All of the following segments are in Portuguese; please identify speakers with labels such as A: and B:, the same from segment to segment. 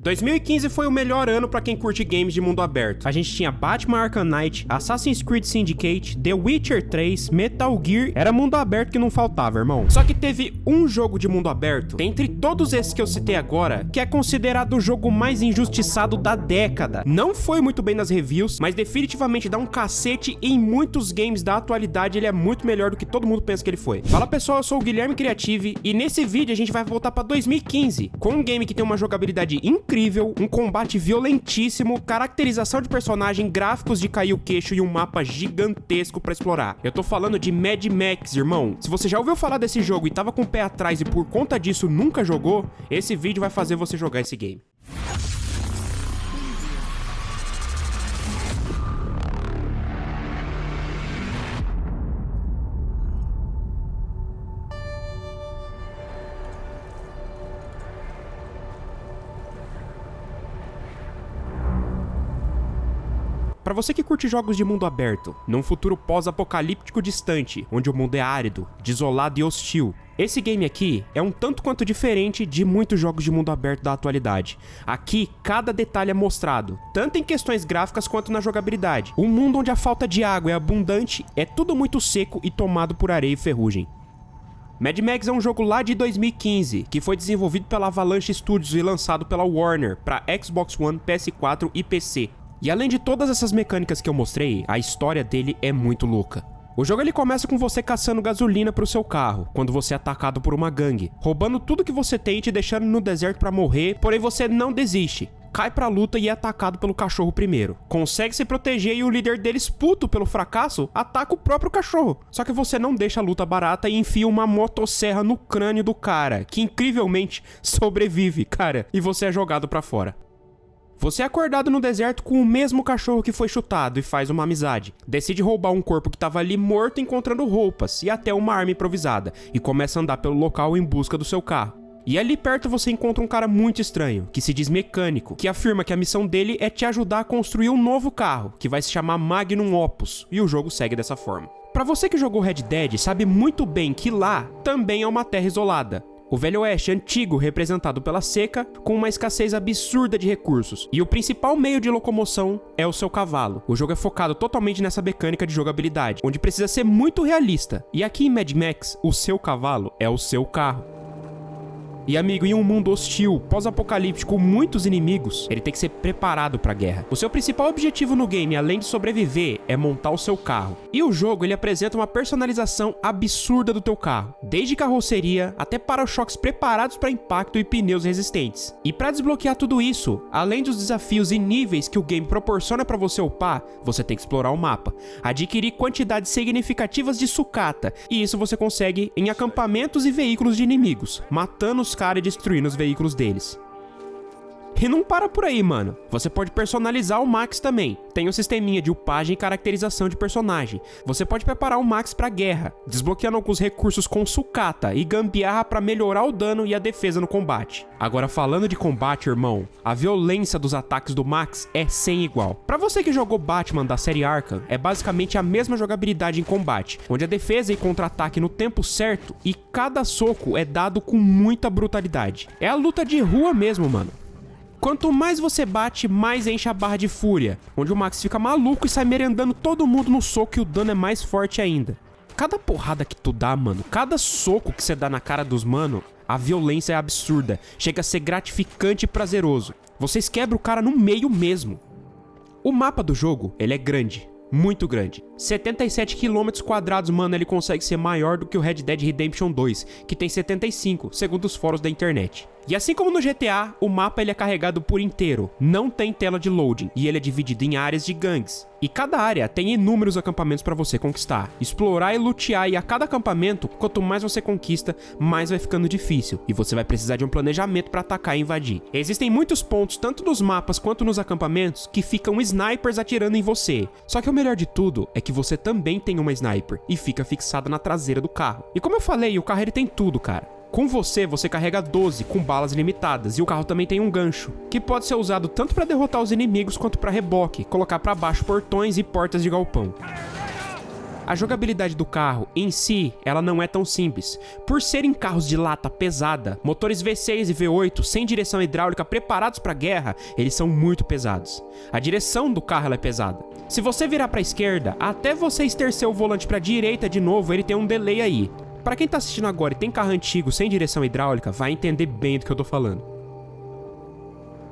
A: 2015 foi o melhor ano pra quem curte games de mundo aberto. A gente tinha Batman Arkham Knight, Assassin's Creed Syndicate, The Witcher 3, Metal Gear, era mundo aberto que não faltava, irmão. Só que teve um jogo de mundo aberto, dentre todos esses que eu citei agora, que é considerado o jogo mais injustiçado da década. Não foi muito bem nas reviews, mas definitivamente dá um cacete em muitos games da atualidade, ele é muito melhor do que todo mundo pensa que ele foi. Fala pessoal, eu sou o Guilherme Creative e nesse vídeo a gente vai voltar pra 2015, com um game que tem uma jogabilidade incrível, um combate violentíssimo, caracterização de personagem, gráficos de cair o queixo e um mapa gigantesco pra explorar. Eu tô falando de Mad Max, irmão. Se você já ouviu falar desse jogo e tava com o pé atrás e por conta disso nunca jogou, esse vídeo vai fazer você jogar esse game. Pra você que curte jogos de mundo aberto, num futuro pós-apocalíptico distante, onde o mundo é árido, desolado e hostil, esse game aqui é um tanto quanto diferente de muitos jogos de mundo aberto da atualidade. Aqui, cada detalhe é mostrado, tanto em questões gráficas quanto na jogabilidade. Um mundo onde a falta de água é abundante, é tudo muito seco e tomado por areia e ferrugem. Mad Max é um jogo lá de 2015, que foi desenvolvido pela Avalanche Studios e lançado pela Warner para Xbox One, PS4 e PC. E além de todas essas mecânicas que eu mostrei, a história dele é muito louca. O jogo ele começa com você caçando gasolina pro seu carro, quando você é atacado por uma gangue, roubando tudo que você tem e te deixando no deserto pra morrer, porém você não desiste. Cai pra luta e é atacado pelo cachorro primeiro. Consegue se proteger e o líder deles, puto pelo fracasso, ataca o próprio cachorro. Só que você não deixa a luta barata e enfia uma motosserra no crânio do cara, que incrivelmente sobrevive, cara, e você é jogado pra fora. Você é acordado no deserto com o mesmo cachorro que foi chutado e faz uma amizade. Decide roubar um corpo que tava ali morto encontrando roupas e até uma arma improvisada e começa a andar pelo local em busca do seu carro. E ali perto você encontra um cara muito estranho, que se diz mecânico, que afirma que a missão dele é te ajudar a construir um novo carro, que vai se chamar Magnum Opus, e o jogo segue dessa forma. Pra você que jogou Red Dead, sabe muito bem que lá também é uma terra isolada. O Velho Oeste antigo representado pela seca, com uma escassez absurda de recursos. E o principal meio de locomoção é o seu cavalo. O jogo é focado totalmente nessa mecânica de jogabilidade, onde precisa ser muito realista. E aqui em Mad Max, o seu cavalo é o seu carro. E amigo, em um mundo hostil, pós-apocalíptico com muitos inimigos, ele tem que ser preparado pra guerra. O seu principal objetivo no game, além de sobreviver, é montar o seu carro. E o jogo, ele apresenta uma personalização absurda do teu carro, desde carroceria até para-choques preparados para impacto e pneus resistentes. E pra desbloquear tudo isso, além dos desafios e níveis que o game proporciona pra você upar, você tem que explorar o mapa, adquirir quantidades significativas de sucata, e isso você consegue em acampamentos e veículos de inimigos, matando os caras e destruindo os veículos deles. E não para por aí, mano. Você pode personalizar o Max também. Tem um sisteminha de upagem e caracterização de personagem. Você pode preparar o Max pra guerra, desbloqueando alguns recursos com sucata e gambiarra pra melhorar o dano e a defesa no combate. Agora falando de combate, irmão, a violência dos ataques do Max é sem igual. Pra você que jogou Batman da série Arkham, é basicamente a mesma jogabilidade em combate, onde a defesa e contra-ataque no tempo certo e cada soco é dado com muita brutalidade. É a luta de rua mesmo, mano. Quanto mais você bate, mais enche a barra de fúria, onde o Max fica maluco e sai merendando todo mundo no soco e o dano é mais forte ainda. Cada porrada que tu dá, mano, cada soco que você dá na cara dos mano, a violência é absurda, chega a ser gratificante e prazeroso. Vocês quebram o cara no meio mesmo. O mapa do jogo, ele é grande. Muito grande. 77 km², mano, ele consegue ser maior do que o Red Dead Redemption 2, que tem 75, segundo os fóruns da internet. E assim como no GTA, o mapa ele é carregado por inteiro, não tem tela de loading, e ele é dividido em áreas de gangues. E cada área tem inúmeros acampamentos pra você conquistar, explorar e lutear, e a cada acampamento, quanto mais você conquista, mais vai ficando difícil, e você vai precisar de um planejamento pra atacar e invadir. Existem muitos pontos, tanto nos mapas quanto nos acampamentos, que ficam snipers atirando em você. Só que o melhor de tudo é que você também tem uma sniper, e fica fixada na traseira do carro. E como eu falei, o carro ele tem tudo, cara. Com você carrega 12 com balas limitadas e o carro também tem um gancho, que pode ser usado tanto para derrotar os inimigos quanto para reboque, colocar para baixo portões e portas de galpão. A jogabilidade do carro, em si, ela não é tão simples. Por serem carros de lata pesada, motores V6 e V8 sem direção hidráulica preparados para guerra, eles são muito pesados. A direção do carro ela é pesada. Se você virar para a esquerda, até você estercer o volante para a direita de novo, ele tem um delay aí. Para quem tá assistindo agora e tem carro antigo sem direção hidráulica, vai entender bem do que eu tô falando.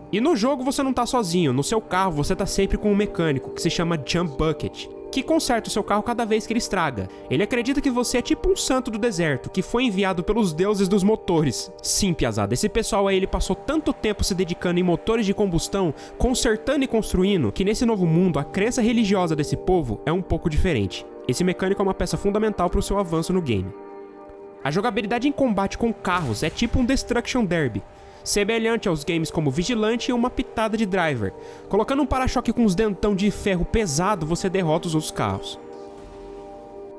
A: E no jogo você não tá sozinho, no seu carro você tá sempre com um mecânico, que se chama Jump Bucket, que conserta o seu carro cada vez que ele estraga. Ele acredita que você é tipo um santo do deserto, que foi enviado pelos deuses dos motores. Sim, piazada, esse pessoal aí ele passou tanto tempo se dedicando em motores de combustão, consertando e construindo, que nesse novo mundo a crença religiosa desse povo é um pouco diferente. Esse mecânico é uma peça fundamental para o seu avanço no game. A jogabilidade em combate com carros é tipo um Destruction Derby, semelhante aos games como Vigilante e uma pitada de Driver. Colocando um para-choque com uns dentão de ferro pesado, você derrota os outros carros.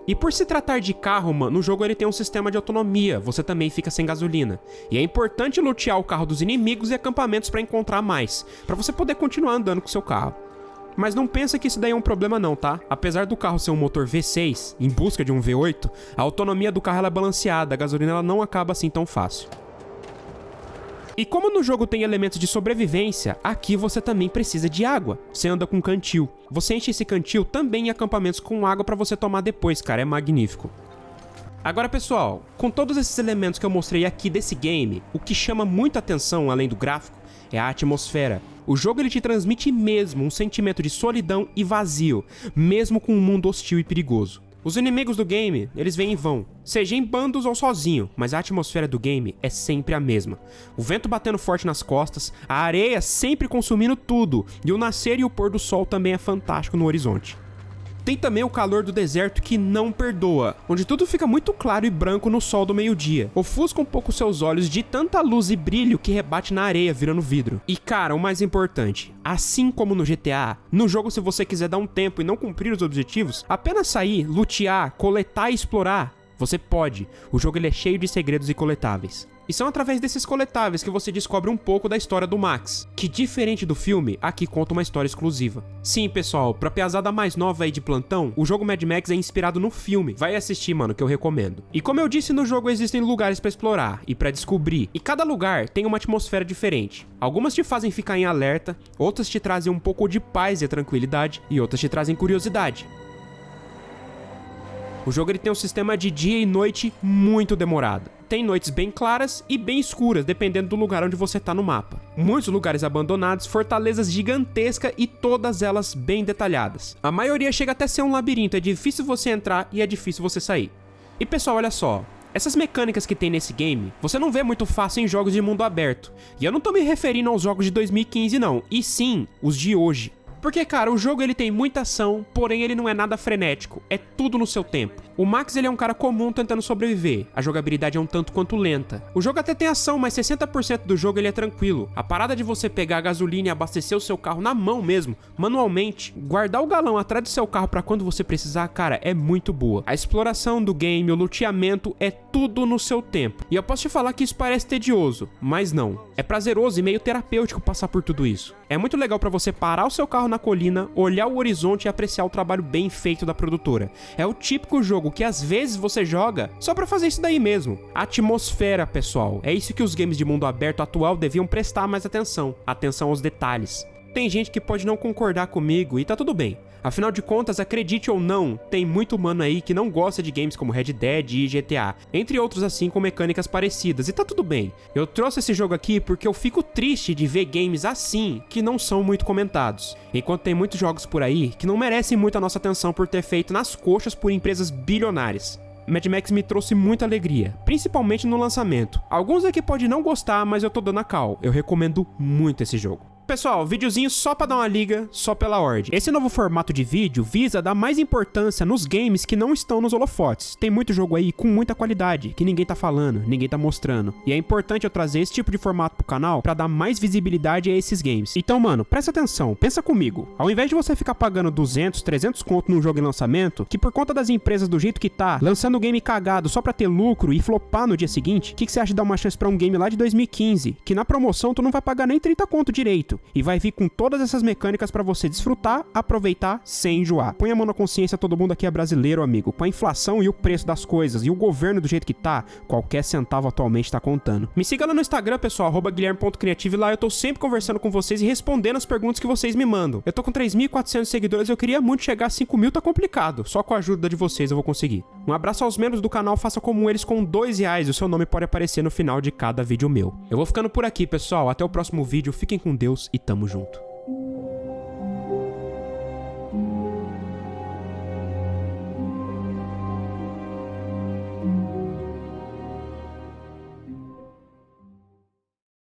A: E por se tratar de carro, mano, no jogo ele tem um sistema de autonomia, você também fica sem gasolina. E é importante lutear o carro dos inimigos e acampamentos para encontrar mais, para você poder continuar andando com seu carro. Mas não pensa que isso daí é um problema não, tá? Apesar do carro ser um motor V6, em busca de um V8, a autonomia do carro ela é balanceada, a gasolina ela não acaba assim tão fácil. E como no jogo tem elementos de sobrevivência, aqui você também precisa de água. Você anda com cantil. Você enche esse cantil também em acampamentos com água para você tomar depois, cara, é magnífico. Agora pessoal, com todos esses elementos que eu mostrei aqui desse game, o que chama muita atenção além do gráfico é a atmosfera. O jogo ele te transmite mesmo um sentimento de solidão e vazio, mesmo com um mundo hostil e perigoso. Os inimigos do game, eles vêm e vão, seja em bandos ou sozinho, mas a atmosfera do game é sempre a mesma. O vento batendo forte nas costas, a areia sempre consumindo tudo, e o nascer e o pôr do sol também é fantástico no horizonte. Tem também o calor do deserto que não perdoa, onde tudo fica muito claro e branco no sol do meio-dia. Ofusca um pouco seus olhos de tanta luz e brilho que rebate na areia virando vidro. E cara, o mais importante, assim como no GTA, no jogo se você quiser dar um tempo e não cumprir os objetivos, apenas sair, lutear, coletar e explorar, você pode. O jogo ele é cheio de segredos e coletáveis. E são através desses coletáveis que você descobre um pouco da história do Max, que diferente do filme, aqui conta uma história exclusiva. Sim, pessoal, pra piazada mais nova aí de plantão, o jogo Mad Max é inspirado no filme. Vai assistir, mano, que eu recomendo. E como eu disse, no jogo existem lugares pra explorar e pra descobrir, e cada lugar tem uma atmosfera diferente. Algumas te fazem ficar em alerta, outras te trazem um pouco de paz e tranquilidade, e outras te trazem curiosidade. O jogo ele tem um sistema de dia e noite muito demorado. Tem noites bem claras e bem escuras, dependendo do lugar onde você tá no mapa. Muitos lugares abandonados, fortalezas gigantescas e todas elas bem detalhadas. A maioria chega até a ser um labirinto, é difícil você entrar e é difícil você sair. E pessoal, olha só, essas mecânicas que tem nesse game, você não vê muito fácil em jogos de mundo aberto. E eu não tô me referindo aos jogos de 2015 não, e sim, os de hoje. Porque, cara, o jogo ele tem muita ação, porém ele não é nada frenético, é tudo no seu tempo. O Max ele é um cara comum tentando sobreviver, a jogabilidade é um tanto quanto lenta. O jogo até tem ação, mas 60% do jogo ele é tranquilo. A parada de você pegar a gasolina e abastecer o seu carro na mão mesmo, manualmente, guardar o galão atrás do seu carro pra quando você precisar, cara, é muito boa. A exploração do game, o luteamento, é tudo no seu tempo. E eu posso te falar que isso parece tedioso, mas não. É prazeroso e meio terapêutico passar por tudo isso. É muito legal pra você parar o seu carro na colina, olhar o horizonte e apreciar o trabalho bem feito da produtora. É o típico jogo que às vezes você joga só pra fazer isso daí mesmo. Atmosfera, pessoal. É isso que os games de mundo aberto atual deviam prestar mais atenção. Atenção aos detalhes. Tem gente que pode não concordar comigo e tá tudo bem. Afinal de contas, acredite ou não, tem muito humano aí que não gosta de games como Red Dead e GTA, entre outros assim com mecânicas parecidas, e tá tudo bem. Eu trouxe esse jogo aqui porque eu fico triste de ver games assim que não são muito comentados, enquanto tem muitos jogos por aí que não merecem muito a nossa atenção por ter feito nas coxas por empresas bilionárias. Mad Max me trouxe muita alegria, principalmente no lançamento. Alguns aqui podem não gostar, mas eu tô dando a cal, eu recomendo muito esse jogo. Pessoal, videozinho só pra dar uma liga, só pela ordem. Esse novo formato de vídeo visa dar mais importância nos games que não estão nos holofotes. Tem muito jogo aí com muita qualidade, que ninguém tá falando, ninguém tá mostrando. E é importante eu trazer esse tipo de formato pro canal pra dar mais visibilidade a esses games. Então, mano, presta atenção, pensa comigo. Ao invés de você ficar pagando 200, 300 conto num jogo em lançamento, que por conta das empresas do jeito que tá, lançando game cagado só pra ter lucro e flopar no dia seguinte, o que você acha de dar uma chance pra um game lá de 2015, que na promoção tu não vai pagar nem 30 conto direito? gratuito e vai vir com todas essas mecânicas pra você desfrutar, aproveitar sem enjoar. Põe a mão na consciência, todo mundo aqui é brasileiro, amigo. Com a inflação e o preço das coisas e o governo do jeito que tá, qualquer centavo atualmente tá contando. Me siga lá no Instagram, pessoal, @guilherme.criativo, e lá eu tô sempre conversando com vocês e respondendo as perguntas que vocês me mandam. Eu tô com 3.400 seguidores, eu queria muito chegar a 5.000, tá complicado. Só com a ajuda de vocês eu vou conseguir. Um abraço aos membros do canal, faça como eles com R$2, o seu nome pode aparecer no final de cada vídeo meu. Eu vou ficando por aqui, pessoal, até o próximo vídeo, fiquem com Deus e tamo junto.